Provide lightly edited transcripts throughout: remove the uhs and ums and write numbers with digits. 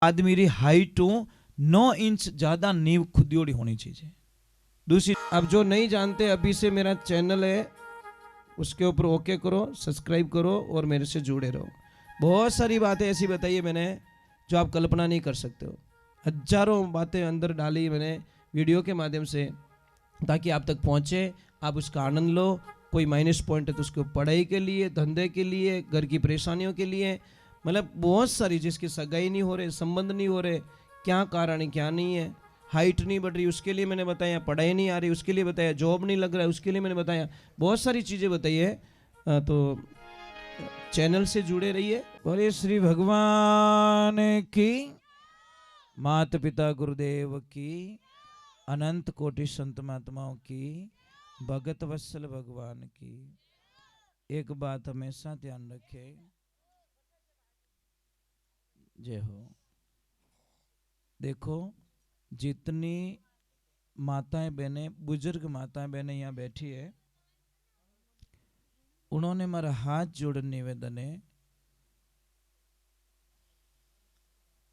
आदमी री height 9 inch ज्यादा नींव खुदियोड़ी होनी चाहिए। दूसरी, अब जो नहीं जानते अभी से मेरा चैनल है उसके ऊपर ओके करो, सब्सक्राइब करो और मेरे से जुड़े रहो। बहुत सारी बातें ऐसी बताई है मैंने जो आप कल्पना नहीं कर सकते हो। हजारों बातें अंदर डाली मैंने वीडियो के माध्यम से ताकि आप तक पहुंचे, आप उसका आनंद लो। कोई माइनस पॉइंट है तो उसको पढ़ाई के लिए, धंधे के लिए, घर की परेशानियों के लिए, मतलब बहुत सारी, जिसकी सगाई नहीं हो रहे, संबंध नहीं हो रहे, क्या कारण है क्या नहीं है, हाइट नहीं बढ़ रही उसके लिए मैंने बताया, पढ़ाई नहीं आ रही उसके लिए बताया, जॉब नहीं लग रहा है उसके लिए मैंने बताया, बहुत सारी चीज़ें बताई है। तो चैनल से जुड़े रहिए। बोले श्री भगवान की, माता पिता गुरुदेव की, अनंत कोटि संत महात्माओं की, भगत वत्सल भगवान की। एक बात हमेशा ध्यान रखे, जय हो। देखो, जितनी माताएं बहनें, बुजुर्ग माताएं बहनें यहाँ बैठी है, उन्होंने मेरा हाथ जोड़ निवेदन है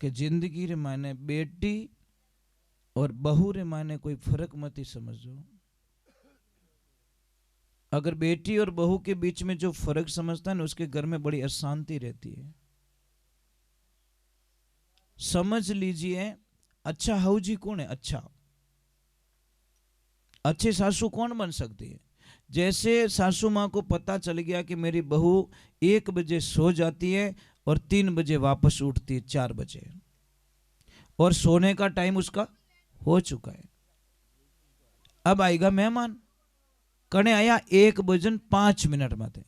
कि जिंदगी रे मायने बेटी और बहू रे मायने कोई फर्क मत ही समझो। अगर बेटी और बहू के बीच में जो फर्क समझता है ना, उसके घर में बड़ी अशांति रहती है। समझ लीजिए, अच्छा हाउजी कौन है? अच्छा, अच्छे सासू कौन बन सकती है? जैसे सासू माँ को पता चल गया कि मेरी बहू 1 बजे सो जाती है और 3 बजे वापस उठती है, 4 बजे, और सोने का टाइम उसका हो चुका है। अब आएगा मेहमान, कने आया 1:05 में थे,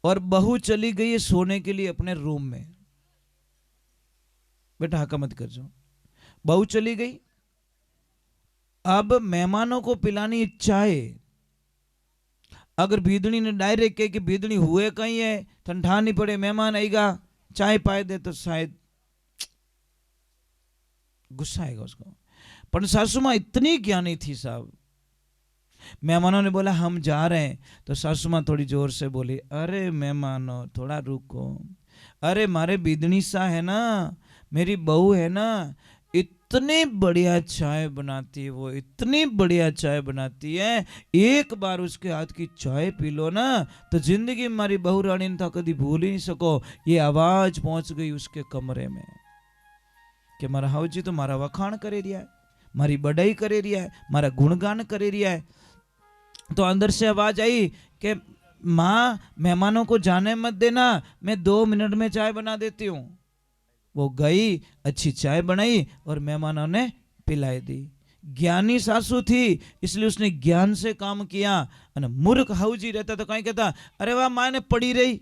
और बहू चली गई है सोने के लिए अपने रूम में। बेटा हका मत कर जो, बहू चली गई। अब मेहमानों को पिलानी चाय। अगर भीदड़ी ने डायरेक्ट कहे कि भीदड़ी हुए कहीं है, ठंडा नहीं पड़े, मेहमान आएगा, चाय पाए दे, तो शायद गुस्सा आएगा उसको। पर सासू माँ इतनी ज्ञानी थी साहब, मेहमानों ने बोला हम जा रहे हैं, तो सासू माँ थोड़ी जोर से बोली, अरे मेहमानों थोड़ा रुको, अरे मारे बिदनी सा है ना, मेरी बहू है ना, इतनी बढ़िया चाय बनाती है वो, इतनी बढ़िया चाय बनाती है, एक बार उसके हाथ की चाय पी लो ना तो जिंदगी में मारी बहू रानी ने था कभी भूल ही नहीं सको। ये आवाज पहुंच गई उसके कमरे में कि मारा हाउजी तो मारा वखाण करे रिया है, मारी बड़ाई करे रिया है, मारा गुणगान करे रिया है। तो अंदर से आवाज आई कि माँ मेहमानों को जाने मत देना, मैं 2 मिनट में चाय बना देती हूँ। वो गई, अच्छी चाय बनाई और मेहमानों ने पिलाई दी। ज्ञानी सासू थी इसलिए उसने ज्ञान से काम किया। और मूर्ख हाउजी रहता तो कहीं कहता, अरे वाह माँ ने पड़ी रही,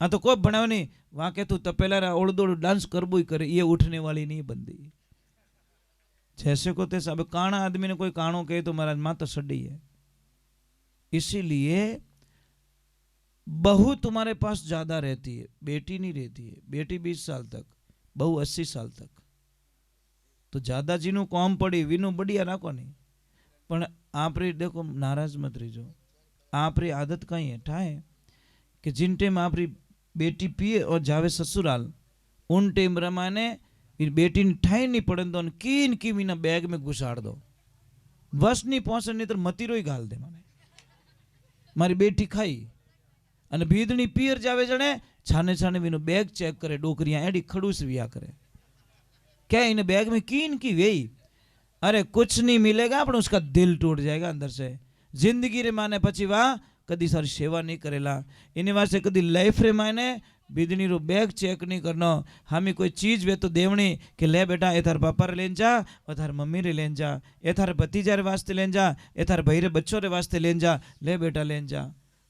हाँ तो कोई बनाव नहीं, वहां के तू तपेला ओड़ डांस करबो ही करे, ये उठने वाली नहीं बंदी। जैसे को तैसा, अब काना आदमी ने कोई कानो कहे तो महाराज माँ तो सड़ी है। इसीलिए बहू तुम्हारे पास ज्यादा रहती है, बेटी नहीं रहती है। बेटी 20 साल तक, बहू 80 साल तक। तो ज्यादा जीनू कॉम पड़ी वीनू बढ़िया राखो नहीं। पण आप रे देखो, नाराज मत रहीजो, आप री आदत कहीं है ठाए कि जिन टाइम आप री बेटी पिए और जावे ससुराल, उन टाइम रमाने बेटी ने ठाई नहीं पड़े तो कीन की मीना बैग में घुसाड़ दो, बस नहीं पहुंचे, नहीं तो मतीरो ही घाल दे माने। मारी बेटी खाई અને ભીદણી પિયર જાવે જણે છાને છાને વીનો બેગ ચેક કરે, ડોકરિયા એડી ખડूस विया करे, क्या इन बैग में कीन की वेई, अरे कुछ नहीं मिलेगा पण उसका दिल टूट जाएगा अंदर से। जिंदगी रे माने पछी वाह कदी सारी सेवा नहीं करेला, इनी वास्ते कदी लाइफ रे माने बीदनी रो बैग चेक नहीं करनो। हमें कोई चीज वे तो देवनी कि ले बेटा ए थार पापा रे लेन जा, और थार मम्मी रे लेन जा, ए थार भतीजा रे वास्ते लेन जा, ए थार भाई रे बच्चों रे वास्ते लेन जा, ले बेटा लेन जा।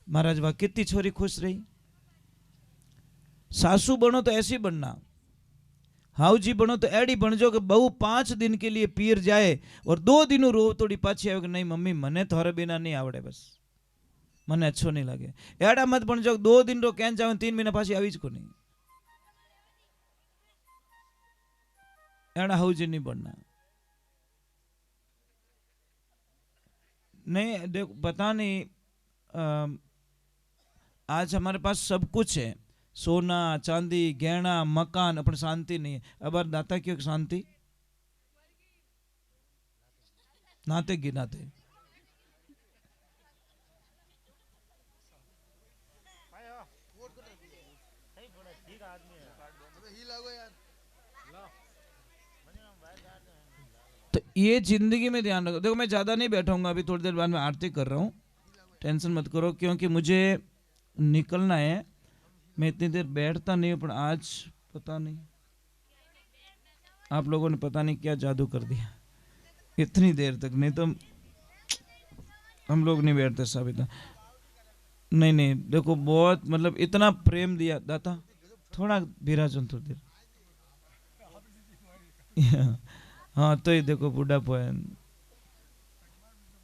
महाराज वाह कितनी छोरी खुश रही। सासू बनो तो ऐसी बनना, हाउजी बनो तो एडी बनजो कि बहू 5 दिन के लिए पीर जाए और 2 दिनों रो तोड़ी पाछी आवे कि नहीं मम्मी मने थोड़े बिना नहीं आवड़े, बस मने अच्छो नहीं लगे। एड़ा मत बनजो 2 दिन रो कैन जावे 3 महीना पाछी आवी ज को नहीं। एड़ा हाउजी नहीं बनना। नहीं देखो, पता नहीं आज हमारे पास सब कुछ है, सोना चांदी गहना मकान अपन शांति नहीं है। अब यार दाता क्यों शांति नाते गिनाते तो ये जिंदगी में ध्यान रखो। देखो मैं ज्यादा नहीं बैठाऊंगा, अभी थोड़ी देर बाद मैं आरती कर रहा हूँ, टेंशन मत करो, क्योंकि मुझे निकलना है। मैं इतनी देर बैठता नहीं हूँ, पर आज पता नहीं आप लोगों ने पता नहीं क्या जादू कर दिया इतनी देर तक, नहीं तो हम लोग नहीं बैठते सब इतना। नहीं नहीं देखो बहुत मतलब इतना प्रेम दिया दाता, थोड़ा विराजन थोड़ी देर हाँ तो ये देखो बूढ़ा पोयन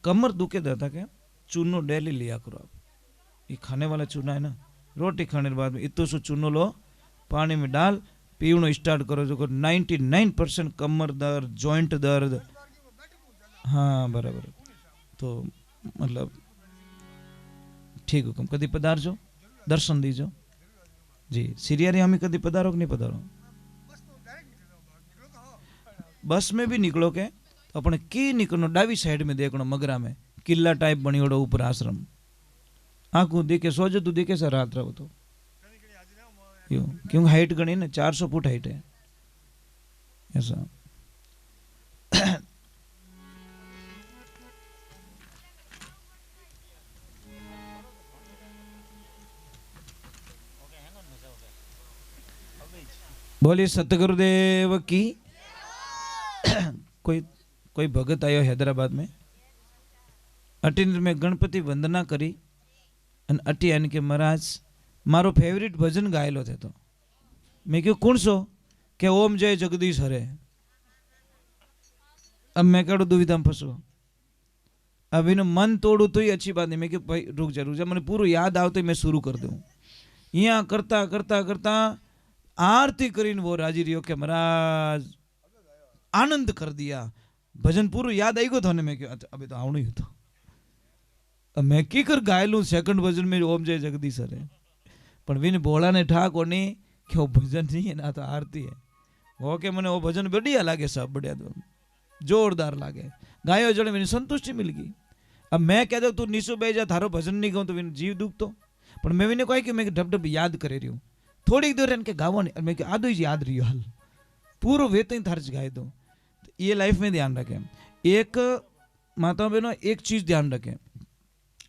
कमर दुखे दाता क्या चूनो डेली लिया करो आप, ये खाने वाला चूना है ना, रोटी खाने के बाद में इतो सो चूनो लो पानी में डाल पीवनो स्टार्ट करो, जो 99% कमर दर्द जॉइंट दर्द हाँ बराबर तो मतलब ठीक हुकम कदी पधारजो दर्शन दीजो जी। सीरियारी हमें कदी पधारो कि नहीं पधारो, बस में भी निकलो के तो अपने की निकलो डावी साइड में देखनो मगरा में किला टाइप बनियोड़ो ऊपर आश्रम, आंखों देखे सोजो तू देखे सर रात रहो तो क्यों क्योंकि हाइट गणी ना 400 फुट हाइट है ऐसा बोलिए सतगुरुदेव की। कोई कोई भगत आयो हैदराबाद में अटी में गणपति वंदना करी अन अटी आने के महाराज मारो फेवरेट भजन गायलो थे, तो मैं क्यों कौन सो के ओम जय जगदीश हरे। अब मैं कहो दुविधा में फंसो, अब इन्हें मन तोड़ू तो ही अच्छी बात नहीं, मैं क्यों भाई रुक जा मैंने पूरा याद आओ तो मैं शुरू कर दूं। यहाँ करता करता करता आरती करीन वो राजी रियो के महाराज आनंद कर दिया, भजन पूरा याद आई गो था मैं क्यों अभी तो आवणु ही तो अब मैं की कर गायलू सेकंड भजन में ओम जय जगदीश हरे, पर विन बोला ने ठा कोनी कि वो भजन नहीं है ना तो आरती है वो के मने वो भजन बढ़िया लागे, सब बढ़िया तो जोरदार लागे गायो जड़े मैंने संतुष्टि मिल गई। अब मैं कह दो तू नीसो बह जा थारो भजन नहीं गाऊं तो विन जीव दुख तो, पर मैं भी कहा कि मैं ढब ढब याद करे रही हूँ थोड़ी देर इनके गावो नहीं, मैं आधो ही याद रही हाल पूरा वेत ही थार्च गाए दो। ये लाइफ में ध्यान रखें, एक माता बहनों एक चीज ध्यान रखें,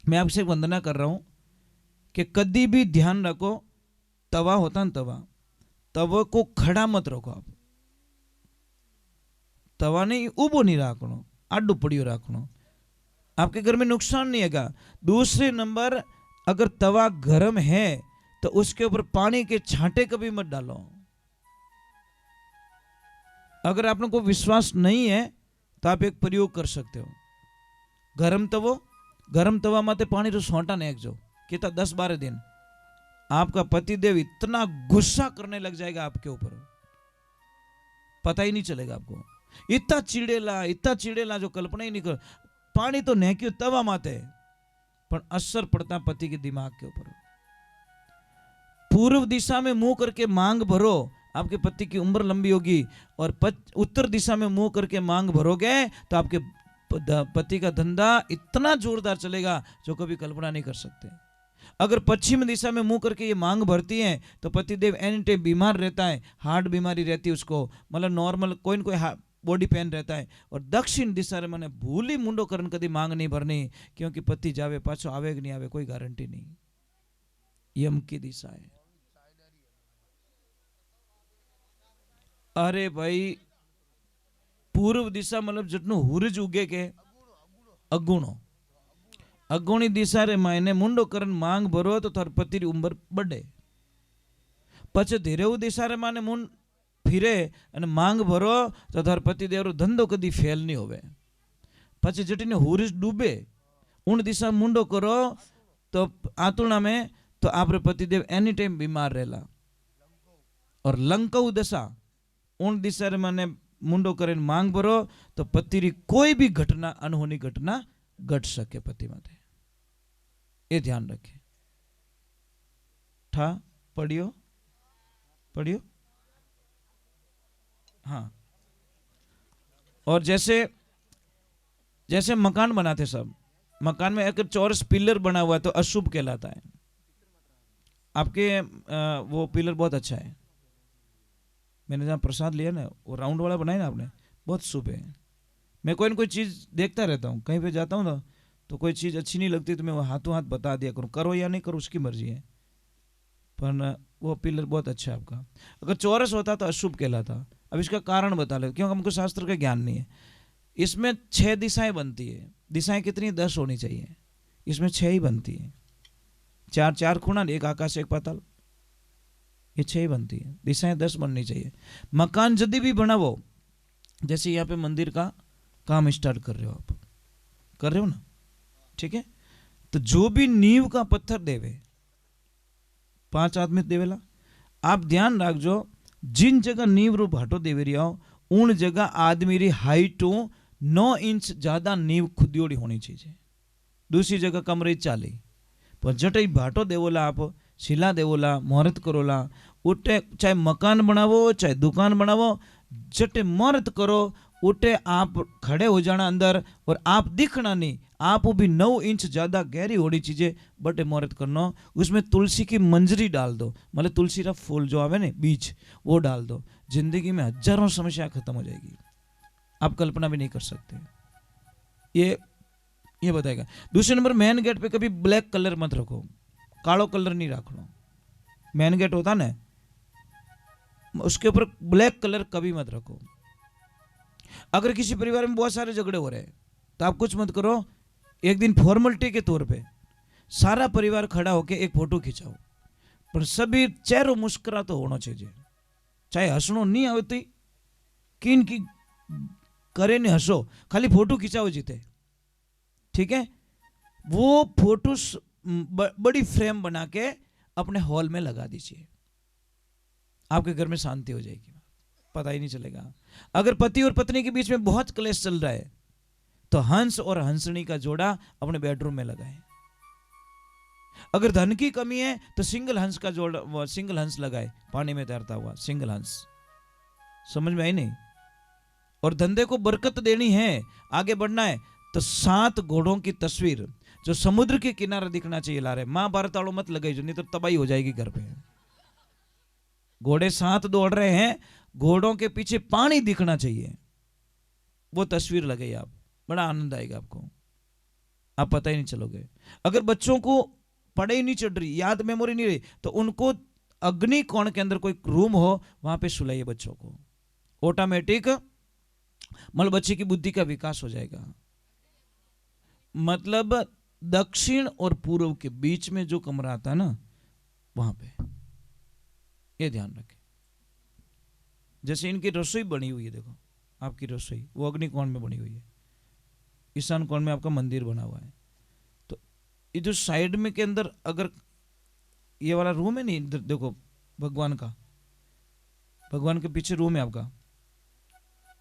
मैं आपसे वंदना कर रहा हूं कि कभी भी ध्यान रखो तवा होता ना तवा को खड़ा मत रखो आप, तवा नहीं उबो नहीं रखनो आडू पड़ियो रखनो, आपके घर में नुकसान नहीं है। दूसरे नंबर अगर तवा गर्म है तो उसके ऊपर पानी के छांटे कभी मत डालो। अगर आपने को विश्वास नहीं है तो आप एक प्रयोग कर सकते हो, गरम तवा माते पानी रो सोंटा ने जो कितना 10-12 दिन आपका पतिदेव इतना गुस्सा करने लग जाएगा आपके ऊपर, पता ही नहीं चलेगा आपको, इतना चिड़ेला जो कल्पना ही नहीं कर। पानी तो नेक्यो तवा माते पर असर पड़ता पति के दिमाग के ऊपर। पूर्व दिशा में मुंह करके मांग भरो, आपके पति की उम्र लंबी होगी, और उत्तर दिशा में मुंह करके मांग भरोगे तो आपके पति का धंधा इतना जोरदार चलेगा जो कभी कल्पना नहीं कर सकते। अगर पश्चिम दिशा में मुंह करके ये मांग भरती है तो पतिदेव एनी टाइम बीमार रहता है, हार्ट बीमारी रहती है उसको, मतलब नॉर्मल कोई न कोई बॉडी पेन रहता है। और दक्षिण दिशा रे मैंने भूली मुंडो करन कदी मांग नहीं भरनी, क्योंकि पति जावे पाछो आवे कि नहीं आवे कोई गारंटी नहीं। यम की दिशा है। अरे भाई पूर्व दिशा मतलब जितनो हुरज उगे के अगुणी दिशा रे मायने मुंडो करन मांग भरो तो थार पति री उम्र बढ़े। पछे धीरेऊ दिशा रे माने मुंड फिरे अने मांग भरो तो थार पति देव रो धंधो कदी फेल नहीं होवे। पछे जटीने हुरज डूबे उन दिशा मुंडो करो तो आतुणा में तो आपरे पति देव एनी टाइम बीमार रहेला। और लंकाऊ दशा उन दिशा रे माने मुंडो करीने मांग भरो तो पति री कोई भी घटना अनहोनी घटना घट सके पति माते, ये ध्यान रखे। ठा पढ़ियो पढ़ियो। हाँ, और जैसे जैसे मकान बनाते सब, मकान में अगर चौरस पिलर बना हुआ है तो अशुभ कहलाता है। आपके वो पिलर बहुत अच्छा है, मैंने जहाँ प्रसाद लिया ना वो राउंड वाला बनाया ना आपने, बहुत शुभ है। मैं कोई ना कोई चीज़ देखता रहता हूँ, कहीं पे जाता हूँ ना तो कोई चीज़ अच्छी नहीं लगती तो मैं वो हाथों हाथ बता दिया करूँ, करो या नहीं करो उसकी मर्जी है, पर वो पिलर बहुत अच्छा है आपका। अगर चौरस होता तो अशुभ कहलाता। अब इसका कारण बता लो, क्योंकि हमको शास्त्र का ज्ञान नहीं है। इसमें 6 दिशाएं बनती है, दिशाएं कितनी 10 होनी चाहिए, इसमें 6 ही बनती है। 4 खूणा, एक आकाश एक पाताल, ये 6 ही बनती है, दिशाएं 10 बननी चाहिए। मकान यदि भी बनावो, जैसे यहाँ पे मंदिर का काम स्टार्ट कर रहे हो, आप कर रहे हो ना, ठीक है, तो जो भी नींव का पत्थर देवे 5 आदमी देवेला, आप ध्यान रखो जिन जगह नींव रो भाटो देवे रहा हो उन जगह आदमी री हाइटों 9 इंच ज्यादा नींव खुदियोड़ी होनी चाहिए। दूसरी जगह कम रही 40, पर जटे भाटो देवोला, आप शिला देवोला, मुहूर्त करोला, उठे चाहे मकान बनावो चाहे दुकान बनावो, जटे मुहूर्त करो उठे आप खड़े हो जाना अंदर, और आप दिखना नहीं, आप भी 9 इंच ज्यादा गहरी होनी चीजें बटे मुहूर्त करना। उसमें तुलसी की मंजरी डाल दो, मतलब तुलसी का फूल जो आवे ना बीज, वो डाल दो, जिंदगी में हजारों समस्या खत्म हो जाएगी, आप कल्पना भी नहीं कर सकते। ये बताएगा। दूसरे नंबर, मेन गेट पे कभी ब्लैक कलर मत रखो, कालो कलर नहीं रखना। मेन गेट होता ना उसके ऊपर ब्लैक कलर कभी मत रखो। अगर किसी परिवार में बहुत सारे झगड़े हो रहे हैं तो आप कुछ मत करो, एक दिन फॉर्मेलिटी के तौर पे सारा परिवार खड़ा होके एक फोटो खिंचाओ, पर सभी चेहरो मुस्कुरा तो होना चाहिए, चाहे हंसनो नहीं आवती किन की करे नहीं हंसो, खाली फोटो खिंचाओ जीते, ठीक है। वो फोटो बड़ी फ्रेम बना के अपने हॉल में लगा दीजिए, आपके घर में शांति हो जाएगी, पता ही नहीं चलेगा। अगर पति और पत्नी के बीच में बहुत क्लेश चल रहा है तो हंस और हंसनी का जोड़ा अपने बेडरूम में लगाएं। अगर धन की कमी है तो सिंगल हंस का जोड़ा, सिंगल हंस लगाए, पानी में तैरता हुआ सिंगल हंस। समझ में आई नहीं? और धंधे को बरकत देनी है, आगे बढ़ना है, तो 7 घोड़ों की तस्वीर जो समुद्र के किनारे दिखना चाहिए ला रहे। महाभारत वालों मत लगाई जो, नहीं तो तबाही हो जाएगी घर पे। घोड़े 7 दौड़ रहे हैं, घोड़ों के पीछे पानी दिखना चाहिए, वो तस्वीर लगाई आप, बड़ा आनंद आएगा आपको, आप पता ही नहीं चलोगे। अगर बच्चों को पढ़ाई नहीं चढ़ रही, याद मेमोरी नहीं रही, तो उनको अग्नि कोण के अंदर कोई रूम हो वहां पे सुलाइए बच्चों को, ऑटोमेटिक मतलब बच्चे की बुद्धि का विकास हो जाएगा। मतलब दक्षिण और पूर्व के बीच में जो कमरा आता है ना, वहां पे ये ध्यान रखें। जैसे इनकी रसोई बनी हुई है, देखो आपकी रसोई वो अग्नि कोण में बनी हुई है, ईशान कोण में आपका मंदिर बना हुआ है, तो ये जो साइड में के अंदर अगर ये वाला रूम है नहीं, इधर देखो भगवान का, भगवान के पीछे रूम है आपका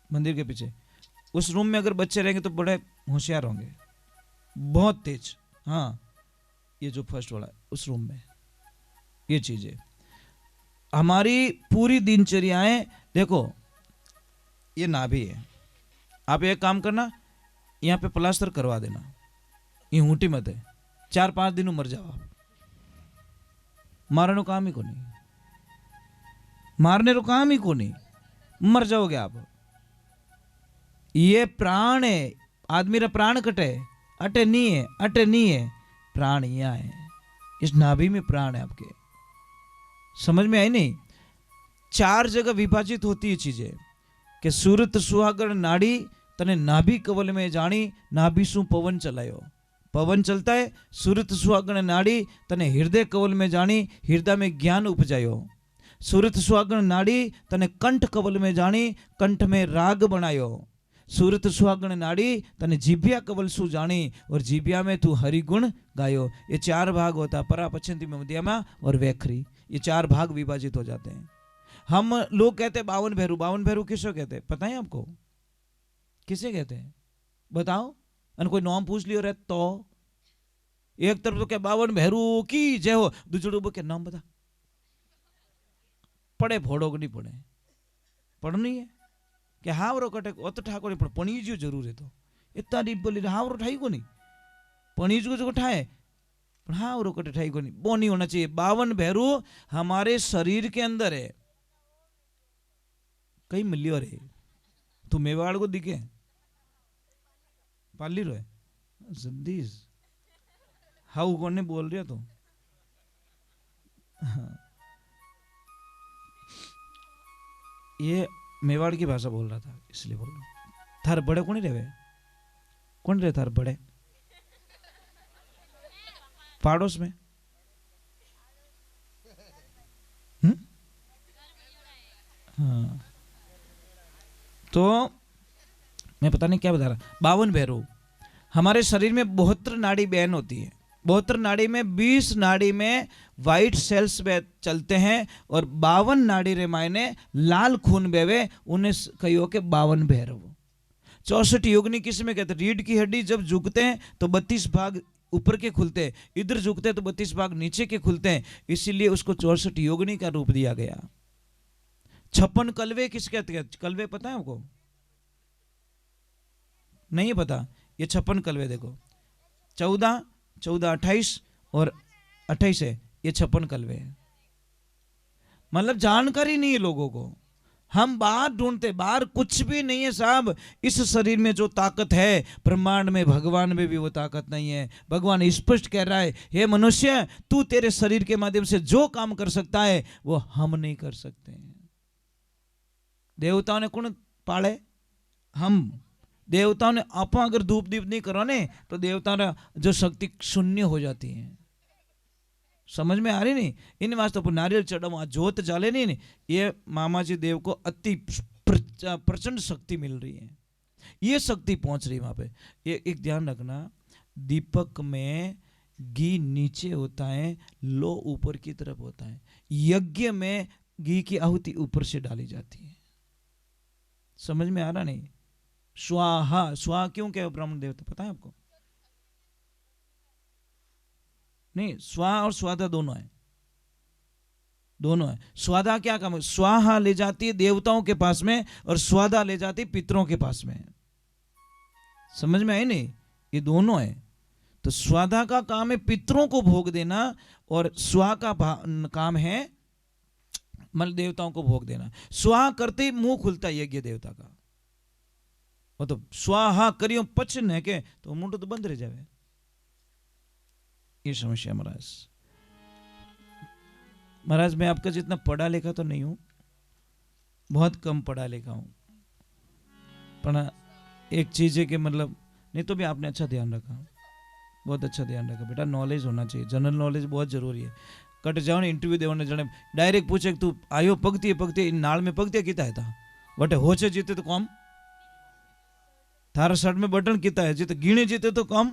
मंदिर के पीछे, उस रूम में अगर बच्चे रहेंगे तो बड़े होशियार होंगे, बहुत तेज। हाँ, ये जो फर्स्ट वाला उस रूम में, ये चीज है। हमारी पूरी दिनचर्याएं देखो, ये नाभि है, आप एक काम करना, यहाँ पे प्लास्टर करवा देना, ये ऊँटी मत है, 4-5 दिन मर जाओ आप, मारने को काम ही को नहीं, मारने को काम ही को नहीं, मर जाओगे आप। ये प्राण है, आदमी रा प्राण कटे, अटे नहीं है, अटे नहीं है, प्राण यहाँ है, इस नाभि में प्राण है आपके। समझ में आई नहीं? 4 जगह विभाजित होती है चीजें कि सूरत सुहागण नाड़ी तने नाभि कवल में जानी, नाभि सु पवन चलायो, पवन चलता है, सूरत सुहागण नाड़ी तने हृदय कवल में जानी, हृदय में ज्ञान उपजायो, सूरत सुहागण नाड़ी तने कंठ कवल में जानी, कंठ में राग बनायो, सूरत सुहागण नाड़ी तने जीभिया कवल सु जानी, और जीभिया में तू हरिगुण गायो। ये 4 भाग होता, परा पश्चिम मध्यमा और वैखरी, ये 4 भाग विभाजित हो जाते हैं। हम लोग कहते हैं 52 भैरू, 52 भैरू किसको कहते हैं पता है आपको? किसे कहते हैं बताओ? और कोई नाम पूछ लियो रे तो एक तरफ तो क्या 52 भैरू की जय हो, दूसरे के नाम बता, पड़े फोड़ो कि नहीं पड़े पढ़नी है कि हावरो कटे अत ठाको नहीं पणीजू जरूर है तो इतना डीप बोली हावरो ठाई को नहीं पणीजू जो ठाए पर हावरो कटे ठाई को नहीं वो नहीं होना चाहिए 52 भैरू हमारे शरीर के अंदर है कई मिलियो रे तू मेवाड़ को दिखे पाली रो है जद्दीज हाउ कौन ने बोल रहा तो हाँ। ये मेवाड़ की भाषा बोल रहा था इसलिए बोल रहा थार बड़े कौन रहे कौन रहे थार बड़े पाड़ोस में हाँ तो मैं पता नहीं क्या बता रहा 52 भैरू हमारे शरीर में 72 नाड़ी बहन होती है 72 नाड़ी में 20 नाड़ी में वाइट सेल्स चलते हैं और 52 नाड़ी रे मायने लाल खून बेवे उन्हें कहियो के 52 भैरव 64 योगनी किस में कहते हैं रीढ़ की हड्डी जब झुकते हैं तो 32 भाग ऊपर के खुलते हैं इधर झुकते हैं तो 32 भाग नीचे के खुलते हैं इसीलिए उसको 64 योगनी का रूप दिया गया 56 कलवे किस कहते हैं कलवे पता है आपको नहीं पता ये 56 कलवे देखो 14 28 और 28 है ये 56 कलवे है मतलब जानकारी नहीं है लोगों को हम बाहर ढूंढते बाहर कुछ भी नहीं है साहब इस शरीर में जो ताकत है ब्रह्मांड में भगवान में भी वो ताकत नहीं है भगवान स्पष्ट कह रहा है हे मनुष्य तू तेरे शरीर के माध्यम से जो काम कर सकता है वो हम नहीं कर सकते देवताओं ने कौन पाले हम देवताओं ने आप अगर धूप दीप नहीं करो ने तो देवताओं ने जो शक्ति शून्य हो जाती है समझ में आ रही नहीं इन वास्ते पर नारियल चढ़ाओ जोत जाले नहीं ये मामा जी देव को अति प्रचंड शक्ति मिल रही है ये शक्ति पहुंच रही है वहां पे ये एक ध्यान रखना दीपक में घी नीचे होता है लो ऊपर की तरफ होता है यज्ञ में घी की आहुति ऊपर से डाली जाती है समझ में आ रहा नहीं स्वाहा स्वाहा क्यों कहे ब्राह्मण देवता पता है आपको नहीं स्वाहा और स्वादा दोनों है स्वादा क्या काम है स्वाहा ले जाती है देवताओं के पास में और स्वादा ले जाती है पितरों के पास में समझ में आई नहीं ये दोनों है तो स्वादा का काम है पितरों को भोग देना और स्वा का काम है मल देवताओं को भोग देना स्वाहा करते ही मुंह खुलता है यज्ञ देवता का वो तो स्वाहा करियो पचन है के तो मुंड तो बंद रह जाए ये समस्या महाराज मैं आपका जितना पढ़ा लिखा तो नहीं हूं बहुत कम पढ़ा लिखा हूं पर एक चीज है कि मतलब नहीं तो भी आपने अच्छा ध्यान रखा बहुत अच्छा ध्यान रखा बेटा नॉलेज होना चाहिए जनरल नॉलेज बहुत जरूरी है कट जाओ ने इंटरव्यू देवाने जने डायरेक्ट पूछे तू आयो पगती नाल में पगती किता है था बटे होचे जीते तो कम थारा शर्ट में बटन किता है जीते गिणे जीते तो कम